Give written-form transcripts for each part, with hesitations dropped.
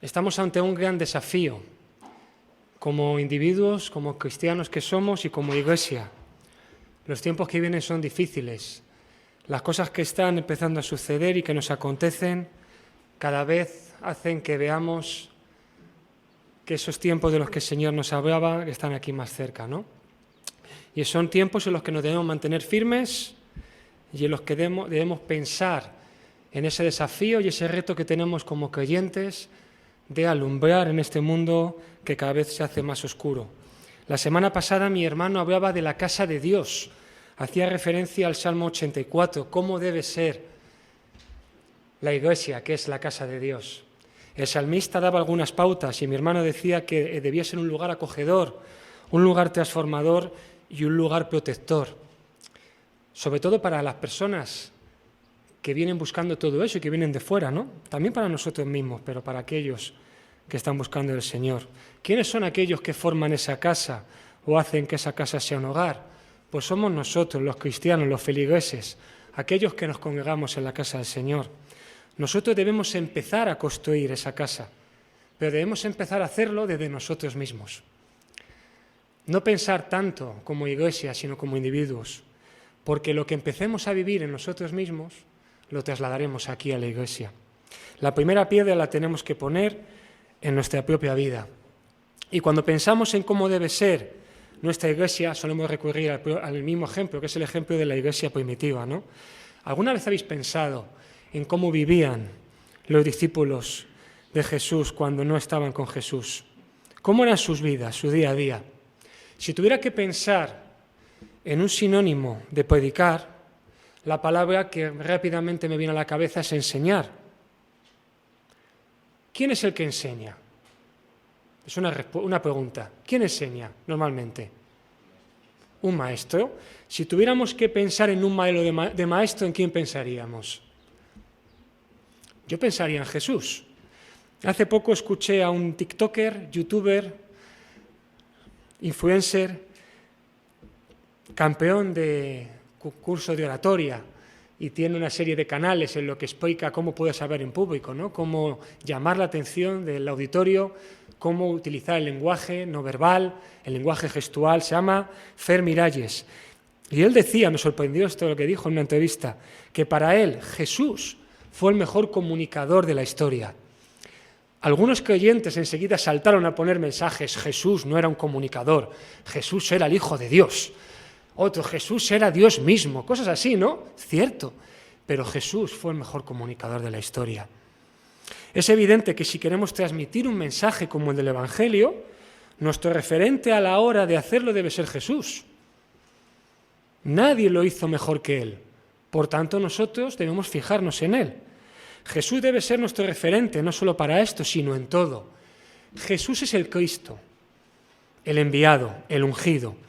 Estamos ante un gran desafío, como individuos, como cristianos que somos y como iglesia. Los tiempos que vienen son difíciles. Las cosas que están empezando a suceder y que nos acontecen cada vez hacen que veamos que esos tiempos de los que el Señor nos hablaba están aquí más cerca, ¿no? Y son tiempos en los que nos debemos mantener firmes y en los que debemos pensar en ese desafío y ese reto que tenemos como creyentes de alumbrar en este mundo que cada vez se hace más oscuro. La semana pasada mi hermano hablaba de la casa de Dios, hacía referencia al Salmo 84, cómo debe ser la iglesia, que es la casa de Dios. El salmista daba algunas pautas y mi hermano decía que debía ser un lugar acogedor, un lugar transformador y un lugar protector, sobre todo para las personas que vienen buscando todo eso y que vienen de fuera, ¿no? También para nosotros mismos, pero para aquellos que están buscando el Señor. ¿Quiénes son aquellos que forman esa casa o hacen que esa casa sea un hogar? Pues somos nosotros, los cristianos, los feligreses, aquellos que nos congregamos en la casa del Señor. Nosotros debemos empezar a construir esa casa, pero debemos empezar a hacerlo desde nosotros mismos. No pensar tanto como iglesia, sino como individuos, porque lo que empecemos a vivir en nosotros mismos lo trasladaremos aquí a la iglesia. La primera piedra la tenemos que poner en nuestra propia vida. Y cuando pensamos en cómo debe ser nuestra iglesia, solemos recurrir al mismo ejemplo, que es el ejemplo de la iglesia primitiva, ¿no? ¿Alguna vez habéis pensado en cómo vivían los discípulos de Jesús cuando no estaban con Jesús? ¿Cómo eran sus vidas, su día a día? Si tuviera que pensar en un sinónimo de predicar, la palabra que rápidamente me viene a la cabeza es enseñar. ¿Quién es el que enseña? Es una pregunta. ¿Quién enseña normalmente? Un maestro. Si tuviéramos que pensar en un modelo de maestro, ¿en quién pensaríamos? Yo pensaría en Jesús. Hace poco escuché a un tiktoker, youtuber, influencer, campeón de curso de oratoria, y tiene una serie de canales en lo que explica cómo puedes hablar en público, ¿no? Cómo llamar la atención del auditorio, cómo utilizar el lenguaje no verbal, el lenguaje gestual. Se llama Fer Miralles. Y él decía, me sorprendió esto lo que dijo en una entrevista, que para él Jesús fue el mejor comunicador de la historia. Algunos creyentes enseguida saltaron a poner mensajes: Jesús no era un comunicador, Jesús era el Hijo de Dios. Otro, Jesús era Dios mismo, cosas así, ¿no? Cierto, pero Jesús fue el mejor comunicador de la historia. Es evidente que si queremos transmitir un mensaje como el del Evangelio, nuestro referente a la hora de hacerlo debe ser Jesús. Nadie lo hizo mejor que Él, por tanto nosotros debemos fijarnos en Él. Jesús debe ser nuestro referente, no solo para esto, sino en todo. Jesús es el Cristo, el enviado, el ungido.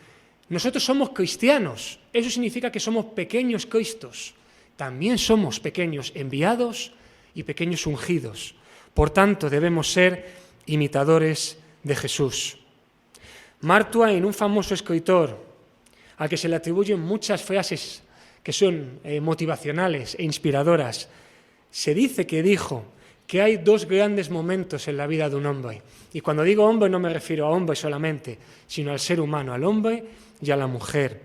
Nosotros somos cristianos, eso significa que somos pequeños Cristos. También somos pequeños enviados y pequeños ungidos. Por tanto, debemos ser imitadores de Jesús. Mark Twain, un famoso escritor, al que se le atribuyen muchas frases que son motivacionales e inspiradoras, se dice que dijo que hay dos grandes momentos en la vida de un hombre. Y cuando digo hombre no me refiero a hombre solamente, sino al ser humano, al hombre y a la mujer.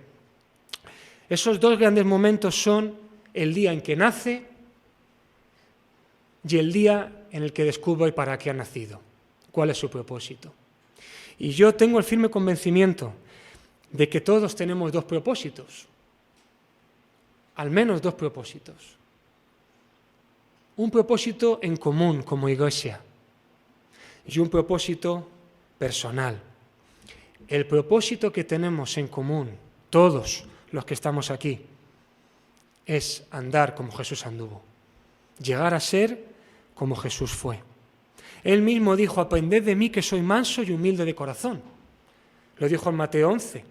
Esos dos grandes momentos son el día en que nace y el día en el que descubre para qué ha nacido, cuál es su propósito. Y yo tengo el firme convencimiento de que todos tenemos dos propósitos, al menos dos propósitos. Un propósito en común como iglesia y un propósito personal. El propósito que tenemos en común, todos los que estamos aquí, es andar como Jesús anduvo, llegar a ser como Jesús fue. Él mismo dijo: aprended de mí que soy manso y humilde de corazón. Lo dijo en Mateo 11.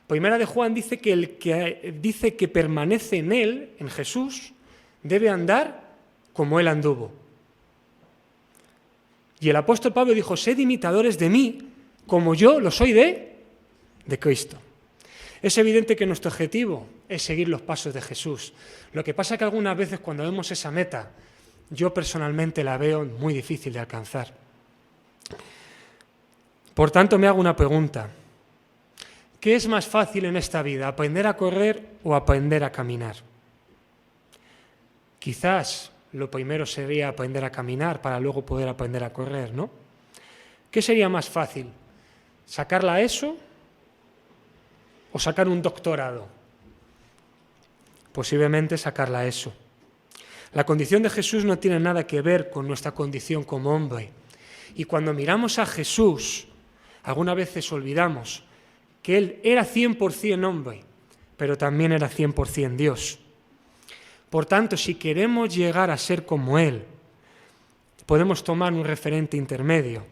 Primera de Juan dice que el que permanece en Él, en Jesús, debe andar como Él anduvo. Y el apóstol Pablo dijo: sed imitadores de mí, como yo lo soy de Cristo. Es evidente que nuestro objetivo es seguir los pasos de Jesús. Lo que pasa es que algunas veces cuando vemos esa meta yo personalmente la veo muy difícil de alcanzar. Por tanto, me hago una pregunta. ¿Qué es más fácil en esta vida, aprender a correr o aprender a caminar? Quizás lo primero sería aprender a caminar para luego poder aprender a correr, ¿no? ¿Qué sería más fácil? ¿Sacar la ESO o sacar un doctorado? Posiblemente sacar la ESO. La condición de Jesús no tiene nada que ver con nuestra condición como hombre. Y cuando miramos a Jesús, algunas veces olvidamos que Él era 100% hombre, pero también era 100% Dios. Por tanto, si queremos llegar a ser como Él, podemos tomar un referente intermedio.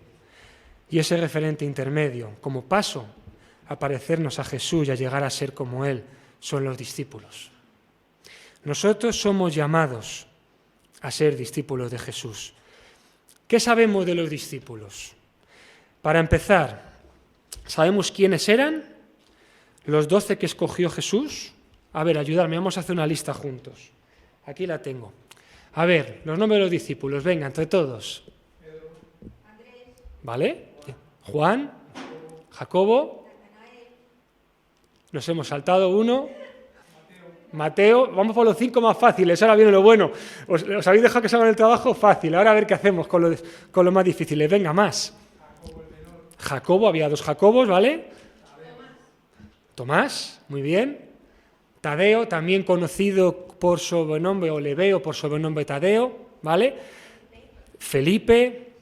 Y ese referente intermedio, como paso a parecernos a Jesús y a llegar a ser como Él, son los discípulos. Nosotros somos llamados a ser discípulos de Jesús. ¿Qué sabemos de los discípulos? Para empezar, ¿sabemos quiénes eran? Los 12 que escogió Jesús. A ver, ayudarme, vamos a hacer una lista juntos. Aquí la tengo. A ver, los nombres de los discípulos, venga, entre todos. ¿Vale? Juan, Jacobo, nos hemos saltado uno, Mateo, vamos por los 5 más fáciles, ahora viene lo bueno. Os habéis dejado que se hagan el trabajo fácil, ahora a ver qué hacemos con los más difíciles. Venga, más. Jacobo, había 2 Jacobos, ¿vale? Tomás, muy bien. Tadeo, también conocido por sobrenombre, o Lebeo por sobrenombre Tadeo, ¿vale? Felipe,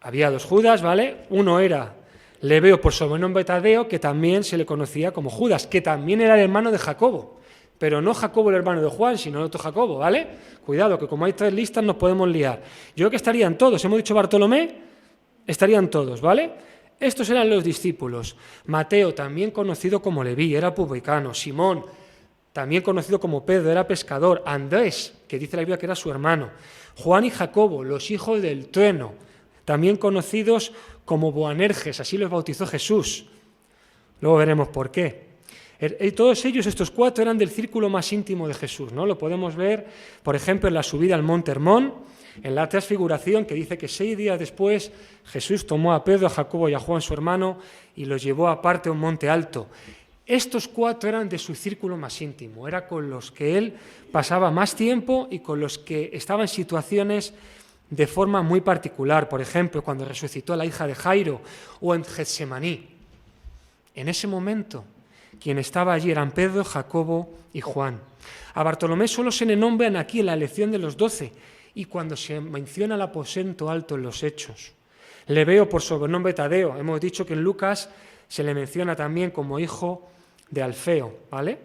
había 2 Judas, ¿vale? Uno era Lebeo por sobrenombre Tadeo, que también se le conocía como Judas, que también era el hermano de Jacobo, pero no Jacobo el hermano de Juan, sino el otro Jacobo, ¿vale? Cuidado, que como hay 3 listas nos podemos liar. Yo creo que estarían todos, hemos dicho Bartolomé, estarían todos, ¿vale? Estos eran los discípulos. Mateo, también conocido como Leví, era publicano. Simón, también conocido como Pedro, era pescador. Andrés, que dice la Biblia que era su hermano. Juan y Jacobo, los hijos del trueno, también conocidos como Boanerges, así los bautizó Jesús. Luego veremos por qué. Todos ellos, estos 4, eran del círculo más íntimo de Jesús, ¿no? Lo podemos ver, por ejemplo, en la subida al Monte Hermón, en la transfiguración, que dice que 6 días después Jesús tomó a Pedro, a Jacobo y a Juan, su hermano, y los llevó aparte a un monte alto. Estos 4 eran de su círculo más íntimo, era con los que él pasaba más tiempo y con los que estaba en situaciones de forma muy particular. Por ejemplo, cuando resucitó a la hija de Jairo o en Getsemaní. En ese momento, quien estaba allí eran Pedro, Jacobo y Juan. A Bartolomé solo se le nombran aquí en la elección de los 12 y cuando se menciona el aposento alto en los Hechos. Lebeo por sobrenombre Tadeo. Hemos dicho que en Lucas se le menciona también como hijo de Alfeo, ¿vale?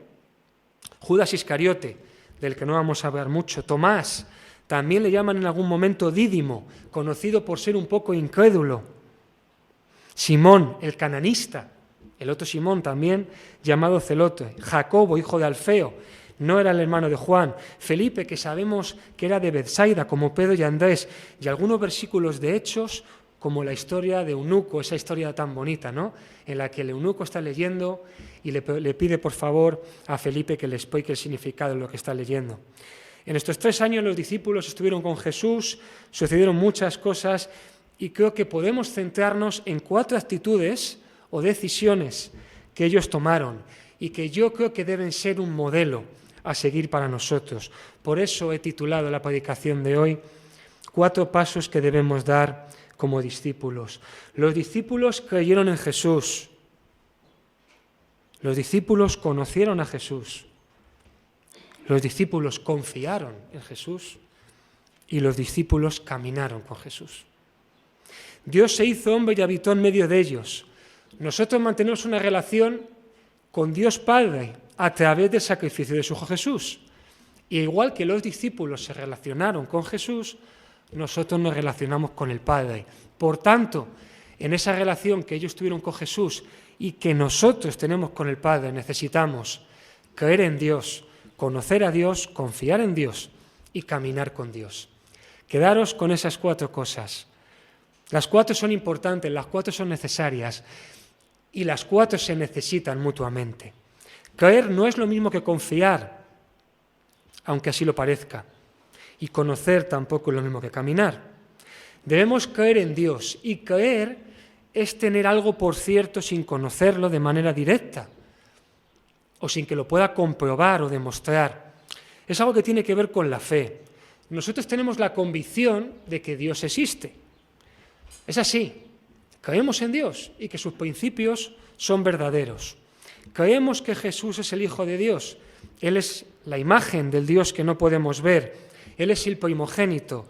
Judas Iscariote, del que no vamos a hablar mucho. Tomás, también le llaman en algún momento Dídimo, conocido por ser un poco incrédulo. Simón, el cananista, el otro Simón también llamado Celote. Jacobo, hijo de Alfeo, no era el hermano de Juan. Felipe, que sabemos que era de Betsaida, como Pedro y Andrés. Y algunos versículos de Hechos, como la historia de Eunuco, esa historia tan bonita, ¿no? En la que el eunuco está leyendo y le pide por favor a Felipe que le explique el significado de lo que está leyendo. En estos 3 años los discípulos estuvieron con Jesús, sucedieron muchas cosas y creo que podemos centrarnos en 4 actitudes o decisiones que ellos tomaron y que yo creo que deben ser un modelo a seguir para nosotros. Por eso he titulado la predicación de hoy 4 pasos que debemos dar como discípulos. Los discípulos creyeron en Jesús. Los discípulos conocieron a Jesús. Los discípulos confiaron en Jesús y los discípulos caminaron con Jesús. Dios se hizo hombre y habitó en medio de ellos. Nosotros mantenemos una relación con Dios Padre a través del sacrificio de su Hijo Jesús. Y igual que los discípulos se relacionaron con Jesús, nosotros nos relacionamos con el Padre. Por tanto, en esa relación que ellos tuvieron con Jesús y que nosotros tenemos con el Padre, necesitamos creer en Dios, conocer a Dios, confiar en Dios y caminar con Dios. Quedaros con esas 4 cosas. Las 4 son importantes, las 4 son necesarias y las 4 se necesitan mutuamente. Creer no es lo mismo que confiar, aunque así lo parezca. Y conocer tampoco es lo mismo que caminar. Debemos creer en Dios, y creer es tener algo por cierto sin conocerlo de manera directa o sin que lo pueda comprobar o demostrar. Es algo que tiene que ver con la fe. Nosotros tenemos la convicción de que Dios existe. Es así. Creemos en Dios y que sus principios son verdaderos. Creemos que Jesús es el Hijo de Dios. Él es la imagen del Dios que no podemos ver. Él es el primogénito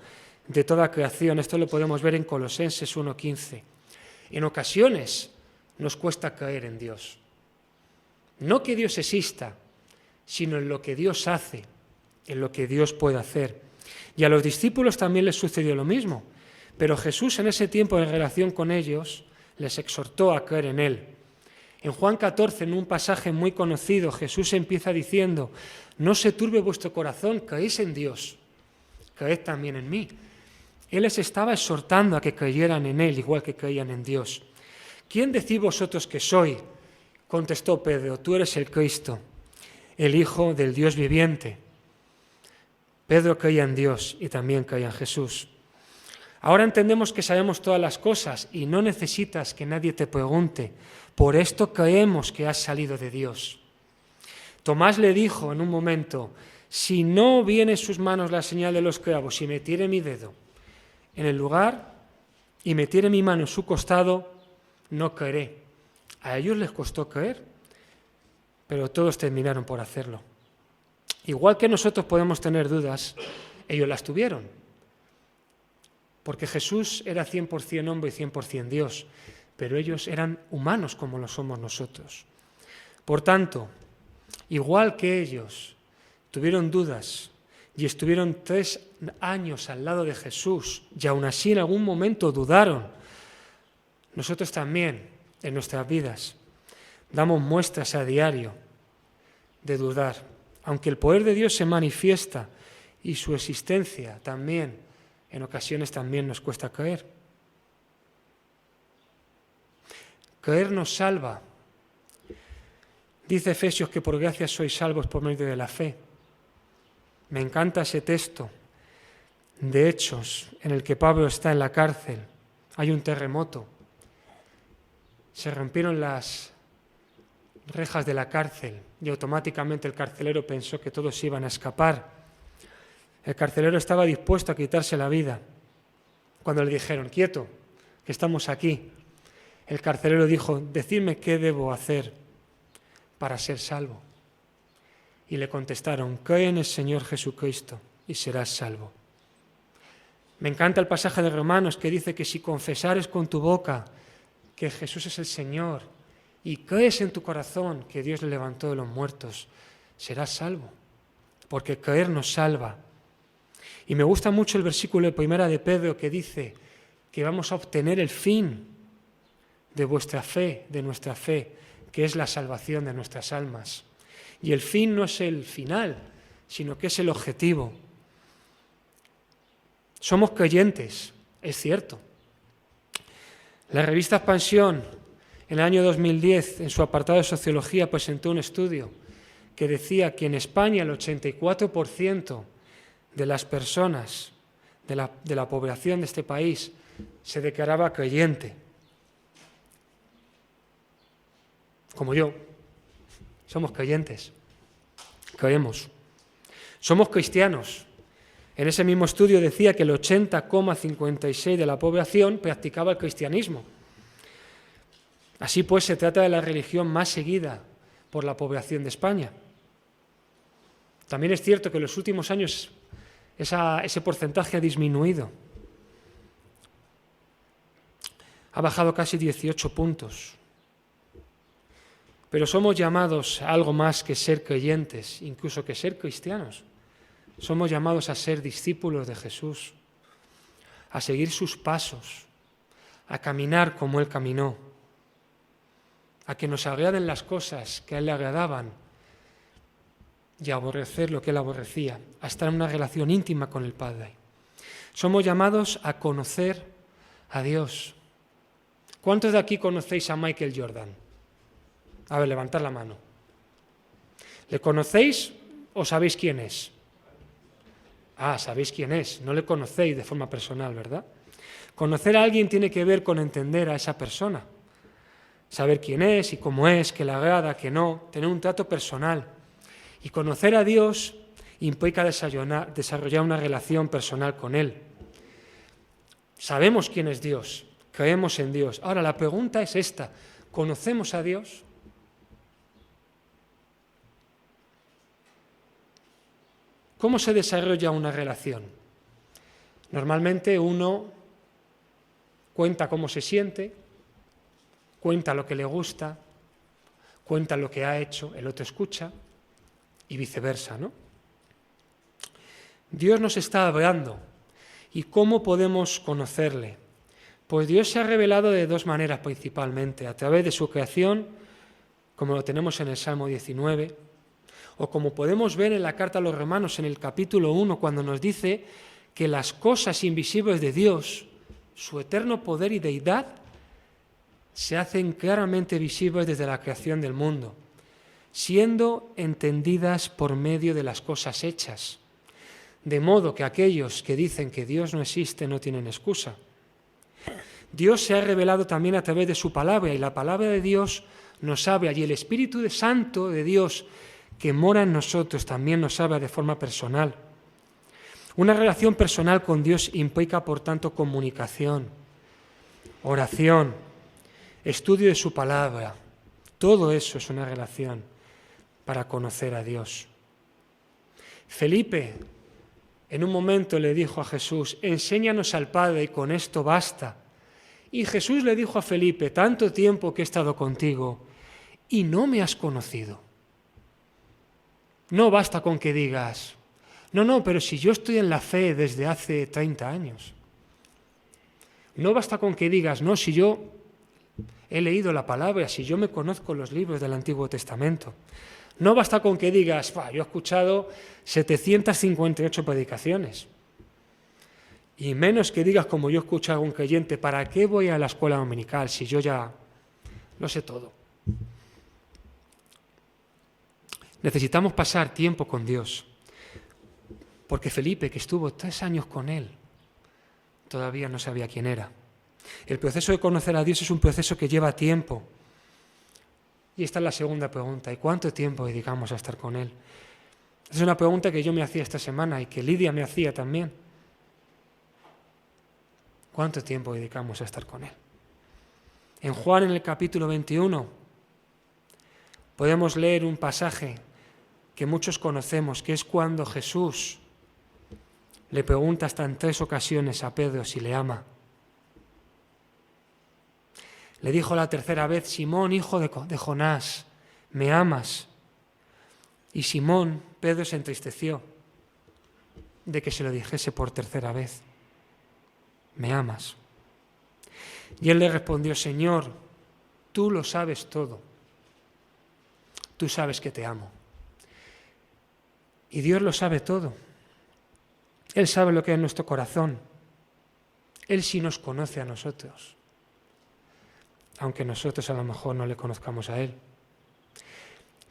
de toda creación. Esto lo podemos ver en Colosenses 1:15. En ocasiones nos cuesta creer en Dios. No que Dios exista, sino en lo que Dios hace, en lo que Dios puede hacer. Y a los discípulos también les sucedió lo mismo, pero Jesús en ese tiempo en relación con ellos les exhortó a creer en Él. En Juan 14, en un pasaje muy conocido, Jesús empieza diciendo: no se turbe vuestro corazón, creéis en Dios, creed también en mí. Él les estaba exhortando a que creyeran en Él, igual que creían en Dios. ¿Quién decís vosotros que soy? Contestó Pedro: tú eres el Cristo, el Hijo del Dios viviente. Pedro creía en Dios y también creía en Jesús. Ahora entendemos que sabemos todas las cosas y no necesitas que nadie te pregunte. Por esto creemos que has salido de Dios. Tomás le dijo en un momento: si no viene en sus manos la señal de los clavos y metiere mi dedo en el lugar y metiere mi mano en su costado, no creeré. A ellos les costó creer, pero todos terminaron por hacerlo. Igual que nosotros podemos tener dudas, ellos las tuvieron, porque Jesús era 100% hombre y 100% Dios, pero ellos eran humanos como lo somos nosotros. Por tanto, igual que ellos tuvieron dudas y estuvieron 3 años al lado de Jesús y aún así en algún momento dudaron, nosotros también en nuestras vidas damos muestras a diario de dudar, aunque el poder de Dios se manifiesta y su existencia también en ocasiones también nos cuesta creer. Creer nos salva. Dice Efesios que por gracia sois salvos por medio de la fe. Me encanta ese texto de Hechos en el que Pablo está en la cárcel. Hay un terremoto. Se rompieron las rejas de la cárcel y automáticamente el carcelero pensó que todos iban a escapar. El carcelero estaba dispuesto a quitarse la vida. Cuando le dijeron: quieto, que estamos aquí, el carcelero dijo: decidme qué debo hacer para ser salvo. Y le contestaron: cree en el Señor Jesucristo y serás salvo. Me encanta el pasaje de Romanos que dice que si confesares con tu boca que Jesús es el Señor y crees en tu corazón que Dios le levantó de los muertos, serás salvo, porque creer nos salva. Y me gusta mucho el versículo de 1 de Pedro que dice que vamos a obtener el fin de vuestra fe, de nuestra fe, que es la salvación de nuestras almas. Y el fin no es el final, sino que es el objetivo. Somos creyentes, es cierto. La revista Expansión, en el año 2010, en su apartado de Sociología, presentó un estudio que decía que en España el 84% de las personas, de la población de este país, se declaraba creyente. Como yo, somos creyentes, creemos. Somos cristianos. En ese mismo estudio decía que el 80,56% de la población practicaba el cristianismo. Así pues, se trata de la religión más seguida por la población de España. También es cierto que en los últimos años ese porcentaje ha disminuido. Ha bajado casi 18 puntos. Pero somos llamados a algo más que ser creyentes, incluso que ser cristianos. Somos llamados a ser discípulos de Jesús, a seguir sus pasos, a caminar como Él caminó, a que nos agraden las cosas que a Él le agradaban y a aborrecer lo que Él aborrecía, a estar en una relación íntima con el Padre. Somos llamados a conocer a Dios. ¿Cuántos de aquí conocéis a Michael Jordan? A ver, levantad la mano. ¿Le conocéis o sabéis quién es? Ah, sabéis quién es, no le conocéis de forma personal, ¿verdad? Conocer a alguien tiene que ver con entender a esa persona, saber quién es y cómo es, qué le agrada, qué no, tener un trato personal. Y conocer a Dios implica desarrollar una relación personal con Él. Sabemos quién es Dios, creemos en Dios. Ahora, la pregunta es esta: ¿conocemos a Dios? ¿Cómo se desarrolla una relación? Normalmente uno cuenta cómo se siente, cuenta lo que le gusta, cuenta lo que ha hecho, el otro escucha y viceversa, ¿no? Dios nos está hablando. ¿Y cómo podemos conocerle? Pues Dios se ha revelado de dos maneras principalmente: a través de su creación, como lo tenemos en el Salmo 19, o como podemos ver en la carta a los Romanos en el capítulo 1, cuando nos dice que las cosas invisibles de Dios, su eterno poder y deidad, se hacen claramente visibles desde la creación del mundo, siendo entendidas por medio de las cosas hechas. De modo que aquellos que dicen que Dios no existe no tienen excusa. Dios se ha revelado también a través de su palabra, y la palabra de Dios nos habla, y el Espíritu Santo de Dios que mora en nosotros también nos habla de forma personal. Una relación personal con Dios implica, por tanto, comunicación, oración, estudio de su palabra. Todo eso es una relación para conocer a Dios. Felipe en un momento le dijo a Jesús: enséñanos al Padre y con esto basta. Y Jesús le dijo a Felipe: tanto tiempo que he estado contigo y no me has conocido. No basta con que digas: no, pero si yo estoy en la fe desde hace 30 años. No basta con que digas: no, si yo he leído la palabra, si yo me conozco los libros del Antiguo Testamento. No basta con que digas: yo he escuchado 758 predicaciones. Y menos que digas, como yo he escuchado a un creyente: ¿para qué voy a la escuela dominical si yo ya lo sé todo? Necesitamos pasar tiempo con Dios, porque Felipe, que estuvo 3 años con él, todavía no sabía quién era. El proceso de conocer a Dios es un proceso que lleva tiempo. Y esta es la segunda pregunta: ¿y cuánto tiempo dedicamos a estar con Él? Es una pregunta que yo me hacía esta semana y que Lidia me hacía también. ¿Cuánto tiempo dedicamos a estar con Él? En Juan, en el capítulo 21, podemos leer un pasaje que muchos conocemos, que es cuando Jesús le pregunta hasta en 3 ocasiones a Pedro si le ama. Le dijo la tercera vez: Simón, hijo de Jonás, ¿me amas? Y Simón, Pedro, se entristeció de que se lo dijese por tercera vez: ¿me amas? Y él le respondió: Señor, tú lo sabes todo. Tú sabes que te amo. Y Dios lo sabe todo. Él sabe lo que hay en nuestro corazón. Él sí nos conoce a nosotros, aunque nosotros a lo mejor no le conozcamos a Él.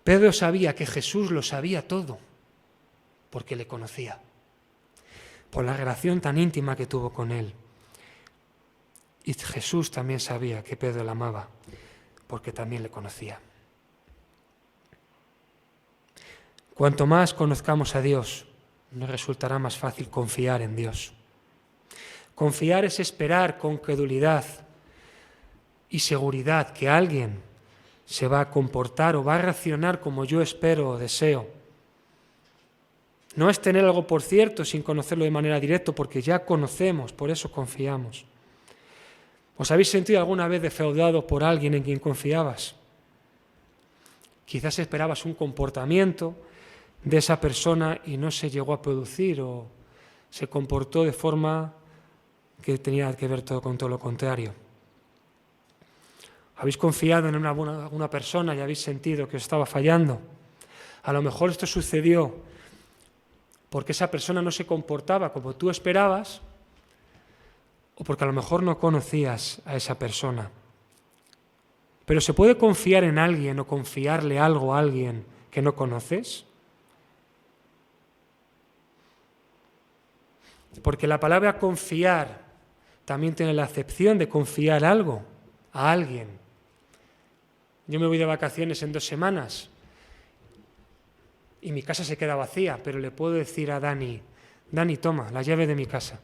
Pedro sabía que Jesús lo sabía todo, porque le conocía, por la relación tan íntima que tuvo con Él. Y Jesús también sabía que Pedro le amaba, porque también le conocía. Cuanto más conozcamos a Dios, nos resultará más fácil confiar en Dios. Confiar es esperar con credulidad y seguridad que alguien se va a comportar o va a reaccionar como yo espero o deseo. No es tener algo por cierto sin conocerlo de manera directa, porque ya conocemos, por eso confiamos. ¿Os habéis sentido alguna vez defraudado por alguien en quien confiabas? Quizás esperabas un comportamiento de esa persona y no se llegó a producir, o se comportó de forma que tenía que ver todo con todo lo contrario. ¿Habéis confiado en alguna persona y habéis sentido que os estaba fallando? A lo mejor esto sucedió porque esa persona no se comportaba como tú esperabas, o porque a lo mejor no conocías a esa persona. Pero ¿se puede confiar en alguien o confiarle algo a alguien que no conoces? Porque la palabra confiar también tiene la acepción de confiar algo a alguien. Yo me voy de vacaciones en 2 semanas y mi casa se queda vacía, pero le puedo decir a Dani, toma, la llave de mi casa.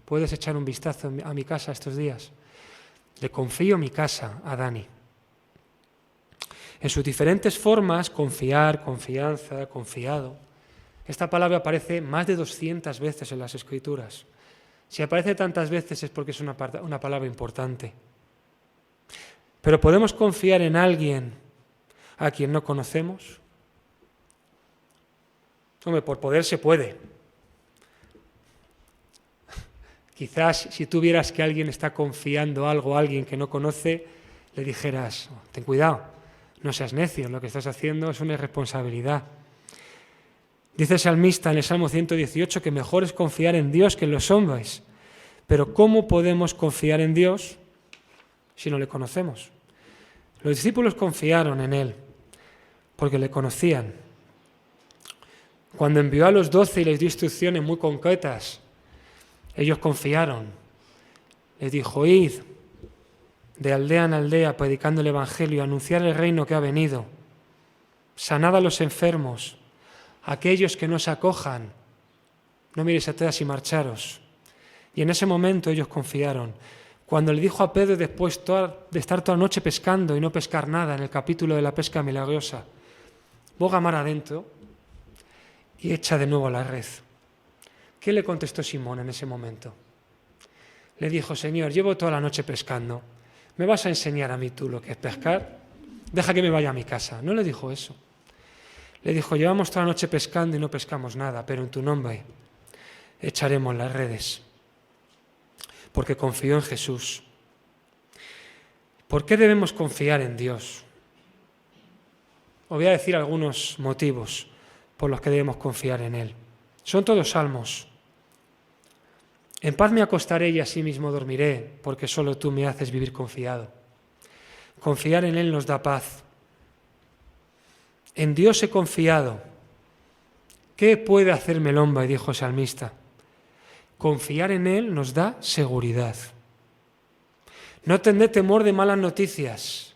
¿Puedes echar un vistazo a mi casa estos días? Le confío mi casa a Dani. En sus diferentes formas, confiar, confianza, confiado. Esta palabra aparece más de 200 veces en las Escrituras. Si aparece tantas veces es porque es una palabra importante. Pero ¿podemos confiar en alguien a quien no conocemos? Hombre, por poder se puede. Quizás si tú vieras que alguien está confiando algo a alguien que no conoce, le dijeras, ten cuidado, no seas necio, lo que estás haciendo es una irresponsabilidad. Dice el salmista en el Salmo 118 que mejor es confiar en Dios que en los hombres. Pero ¿cómo podemos confiar en Dios si no le conocemos? Los discípulos confiaron en Él porque le conocían. Cuando envió a los 12 y les dio instrucciones muy concretas, ellos confiaron. Les dijo, id de aldea en aldea predicando el Evangelio, anunciar el reino que ha venido, sanad a los enfermos, aquellos que no se acojan, no miréis atrás y marcharos. Y en ese momento ellos confiaron. Cuando le dijo a Pedro, después de estar toda la noche pescando y no pescar nada, en el capítulo de la pesca milagrosa, boga mar adentro y echa de nuevo la red. ¿Qué le contestó Simón en ese momento? Le dijo, Señor, llevo toda la noche pescando, ¿me vas a enseñar a mí tú lo que es pescar? Deja que me vaya a mi casa. No le dijo eso. Le dijo, llevamos toda la noche pescando y no pescamos nada, pero en tu nombre echaremos las redes. Porque confió en Jesús. ¿Por qué debemos confiar en Dios? Os voy a decir algunos motivos por los que debemos confiar en Él. Son todos salmos. En paz me acostaré y asimismo dormiré, porque solo tú me haces vivir confiado. Confiar en Él nos da paz. En Dios he confiado. ¿Qué puede hacerme el hombre?, dijo el salmista. Confiar en Él nos da seguridad. No tendré temor de malas noticias.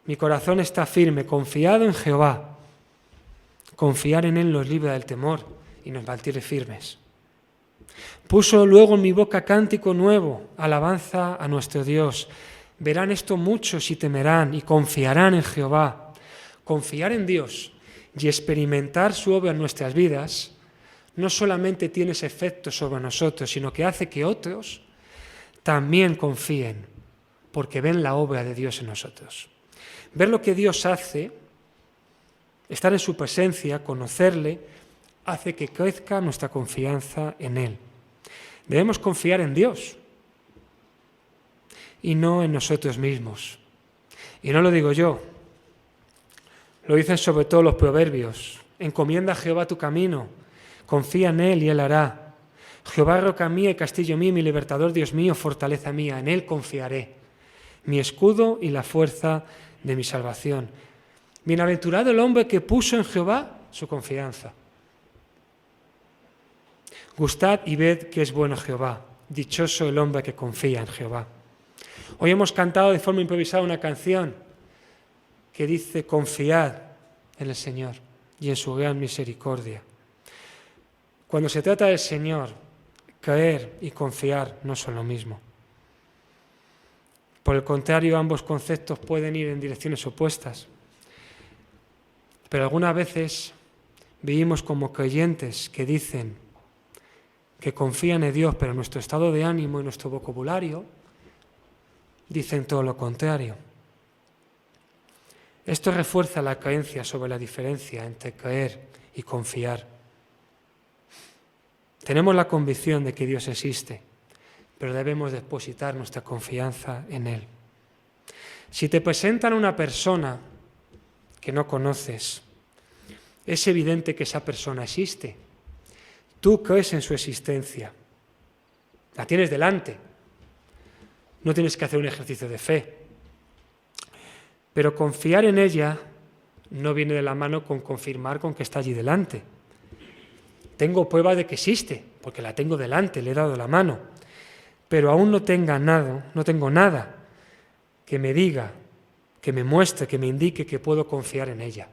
Mi corazón está firme, confiado en Jehová. Confiar en Él nos libra del temor y nos mantiene firmes. Puso luego en mi boca cántico nuevo, alabanza a nuestro Dios. Verán esto muchos y temerán y confiarán en Jehová. Confiar en Dios y experimentar su obra en nuestras vidas no solamente tiene ese efecto sobre nosotros, sino que hace que otros también confíen, porque ven la obra de Dios en nosotros. Ver lo que Dios hace, estar en su presencia, conocerle, hace que crezca nuestra confianza en Él. Debemos confiar en Dios y no en nosotros mismos. Y no lo digo yo, lo dicen sobre todo los proverbios. Encomienda a Jehová tu camino, confía en Él y Él hará. Jehová, roca mía y castillo mío, mi libertador, Dios mío, fortaleza mía, en Él confiaré, mi escudo y la fuerza de mi salvación. Bienaventurado el hombre que puso en Jehová su confianza. Gustad y ved que es bueno Jehová, dichoso el hombre que confía en Jehová. Hoy hemos cantado de forma improvisada una canción que dice, confiad en el Señor y en su gran misericordia. Cuando se trata del Señor, creer y confiar no son lo mismo. Por el contrario, ambos conceptos pueden ir en direcciones opuestas. Pero algunas veces vivimos como creyentes que dicen que confían en Dios, pero nuestro estado de ánimo y nuestro vocabulario dicen todo lo contrario. Esto refuerza la creencia sobre la diferencia entre creer y confiar. Tenemos la convicción de que Dios existe, pero debemos depositar nuestra confianza en Él. Si te presentan a una persona que no conoces, es evidente que esa persona existe. Tú crees en su existencia, la tienes delante, no tienes que hacer un ejercicio de fe. Pero confiar en ella no viene de la mano con confirmar con que está allí delante. tengo prueba de que existe, porque la tengo delante, le he dado la mano, pero aún no tengo nada que me diga, que me muestre, que me indique que puedo confiar en ella.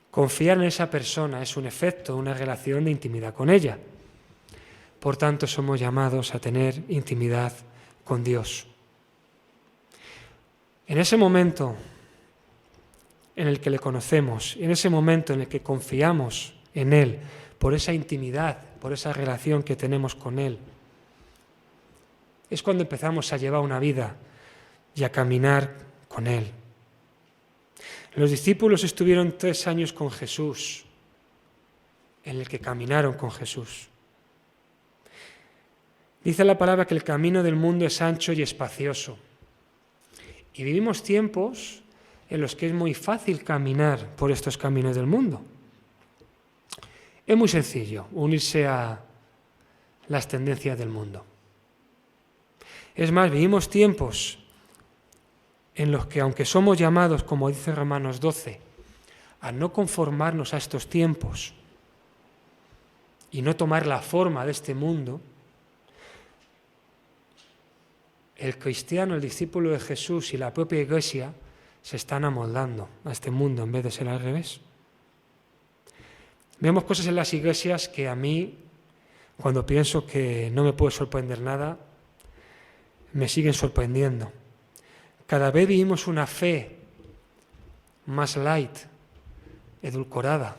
Confiar en esa persona es un efecto, una relación de intimidad con ella. Por tanto, somos llamados a tener intimidad con Dios. En ese momento en el que le conocemos, en ese momento en el que confiamos en Él, por esa intimidad, por esa relación que tenemos con Él, es cuando empezamos a llevar una vida y a caminar con Él. Los discípulos estuvieron 3 años con Jesús, en el que caminaron con Jesús. Dice la palabra que el camino del mundo es ancho y espacioso. Y vivimos tiempos en los que es muy fácil caminar por estos caminos del mundo. Es muy sencillo unirse a las tendencias del mundo. Es más, vivimos tiempos en los que, aunque somos llamados, como dice Romanos 12, a no conformarnos a estos tiempos y no tomar la forma de este mundo, el cristiano, el discípulo de Jesús y la propia Iglesia se están amoldando a este mundo en vez de ser al revés. Vemos cosas en las iglesias que a mí, cuando pienso que no me puede sorprender nada, me siguen sorprendiendo. Cada vez vivimos una fe más light, edulcorada,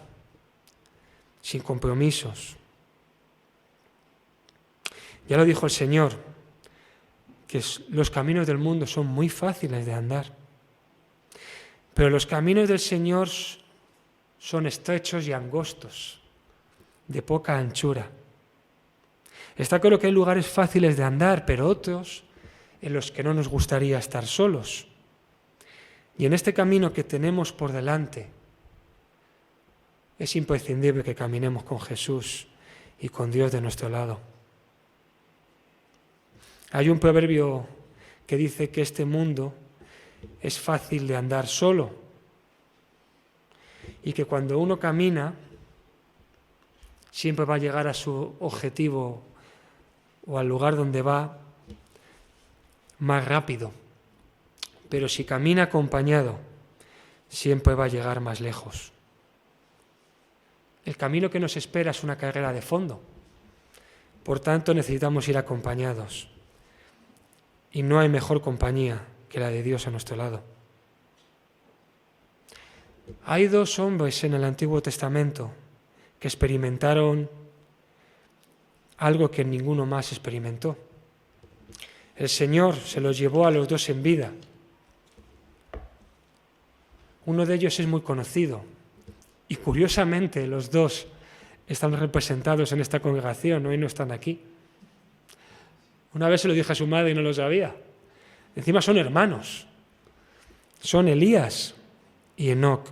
sin compromisos. Ya lo dijo el Señor, que los caminos del mundo son muy fáciles de andar, pero los caminos del Señor son estrechos y angostos, de poca anchura. Está claro que hay lugares fáciles de andar, pero otros en los que no nos gustaría estar solos. Y en este camino que tenemos por delante, es imprescindible que caminemos con Jesús y con Dios de nuestro lado. Hay un proverbio que dice que este mundo es fácil de andar solo y que cuando uno camina siempre va a llegar a su objetivo o al lugar donde va más rápido, pero si camina acompañado siempre va a llegar más lejos. El camino que nos espera es una carrera de fondo, por tanto necesitamos ir acompañados. Y no hay mejor compañía que la de Dios a nuestro lado. Hay 2 hombres en el Antiguo Testamento que experimentaron algo que ninguno más experimentó. El Señor se los llevó a los 2 en vida. Uno de ellos es muy conocido y curiosamente los 2 están representados en esta congregación, hoy no están aquí. Una vez se lo dije a su madre y no lo sabía. Encima son hermanos. Son Elías y Enoc.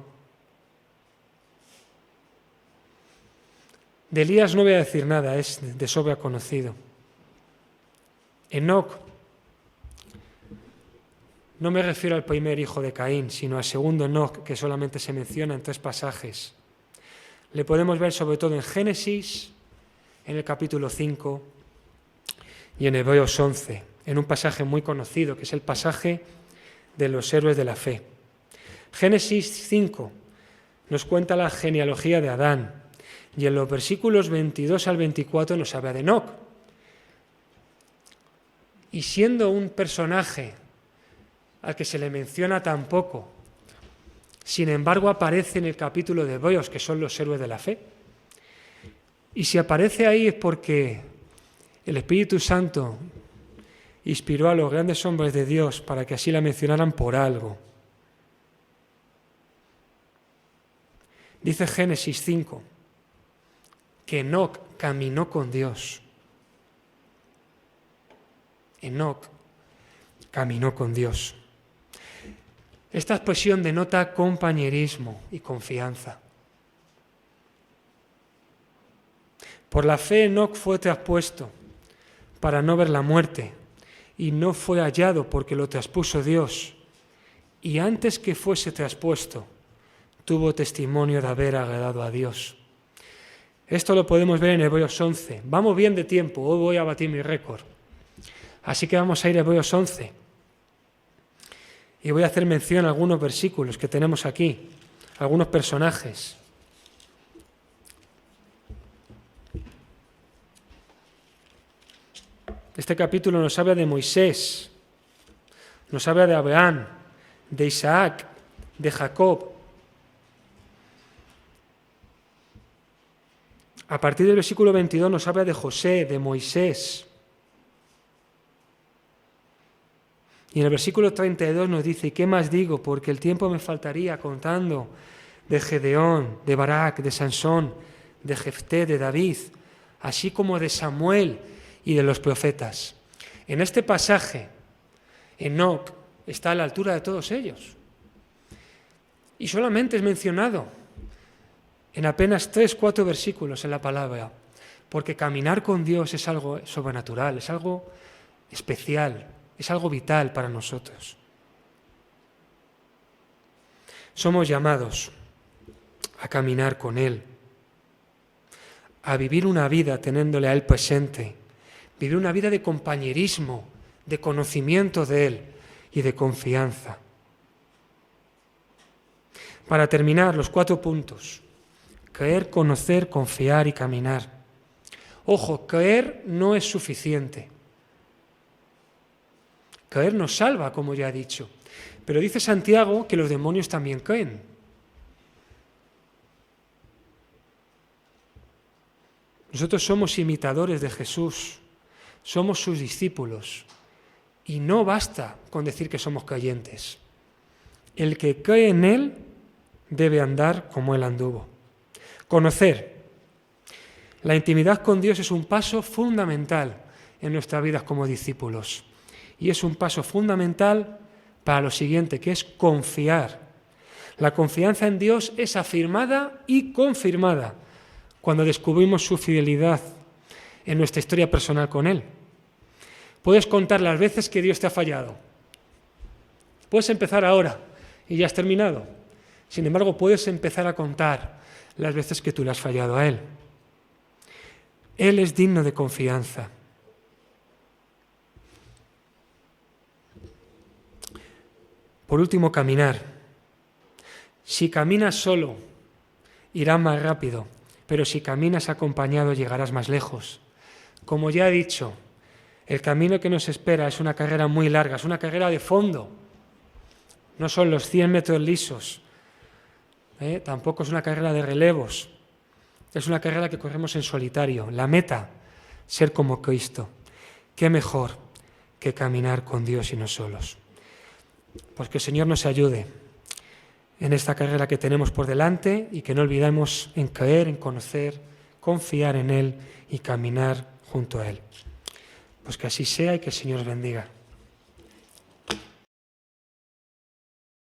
De Elías no voy a decir nada, es de sobra conocido. Enoc, no me refiero al primer hijo de Caín, sino al segundo Enoc, que solamente se menciona en 3 pasajes. Le podemos ver sobre todo en Génesis, en el capítulo 5, y en Hebreos 11, en un pasaje muy conocido, que es el pasaje de los héroes de la fe. Génesis 5 nos cuenta la genealogía de Adán, y en los versículos 22 al 24 nos habla de Enoc. Y siendo un personaje al que se le menciona tan poco, sin embargo aparece en el capítulo de Hebreos, que son los héroes de la fe. Y si aparece ahí es porque el Espíritu Santo inspiró a los grandes hombres de Dios para que así la mencionaran por algo. Dice Génesis 5 que Enoc caminó con Dios. Enoc caminó con Dios. Esta expresión denota compañerismo y confianza. Por la fe Enoc fue traspuesto para no ver la muerte, y no fue hallado porque lo traspuso Dios, y antes que fuese traspuesto, tuvo testimonio de haber agradado a Dios. Esto lo podemos ver en Hebreos 11. Vamos bien de tiempo, hoy voy a batir mi récord. Así que vamos a ir a Hebreos 11. Y voy a hacer mención a algunos versículos que tenemos aquí, algunos personajes. Este capítulo nos habla de Moisés, nos habla de Abraham, de Isaac, de Jacob. A partir del versículo 22 nos habla de José, de Moisés. Y en el versículo 32 nos dice, ¿y qué más digo? Porque el tiempo me faltaría contando de Gedeón, de Barak, de Sansón, de Jefté, de David, así como de Samuel y de los profetas. En este pasaje, Enoc está a la altura de todos ellos. Y solamente es mencionado en apenas 3-4 versículos en la palabra, porque caminar con Dios es algo sobrenatural, es algo especial, es algo vital para nosotros. Somos llamados a caminar con Él, a vivir una vida teniéndole a Él presente, vivir una vida de compañerismo, de conocimiento de Él y de confianza. Para terminar, los 4 puntos. Creer, conocer, confiar y caminar. Ojo, creer no es suficiente. Creer nos salva, como ya he dicho. Pero dice Santiago que los demonios también creen. Nosotros somos imitadores de Jesús, somos sus discípulos. Y no basta con decir que somos creyentes. El que cree en Él debe andar como Él anduvo. Conocer. La intimidad con Dios es un paso fundamental en nuestras vidas como discípulos. Y es un paso fundamental para lo siguiente, que es confiar. La confianza en Dios es afirmada y confirmada cuando descubrimos su fidelidad en nuestra historia personal con Él. Puedes contar las veces que Dios te ha fallado. Puedes empezar ahora y ya has terminado. Sin embargo, puedes empezar a contar las veces que tú le has fallado a Él. Él es digno de confianza. Por último, caminar. Si caminas solo, irás más rápido, pero si caminas acompañado, llegarás más lejos. Como ya he dicho, el camino que nos espera es una carrera muy larga, es una carrera de fondo. No son los 100 metros lisos, tampoco es una carrera de relevos. Es una carrera que corremos en solitario. La meta, ser como Cristo. ¿Qué mejor que caminar con Dios y no solos? Pues que el Señor nos ayude en esta carrera que tenemos por delante y que no olvidemos en creer, en conocer, confiar en Él y caminar junto a Él. Pues que así sea y que el Señor os bendiga.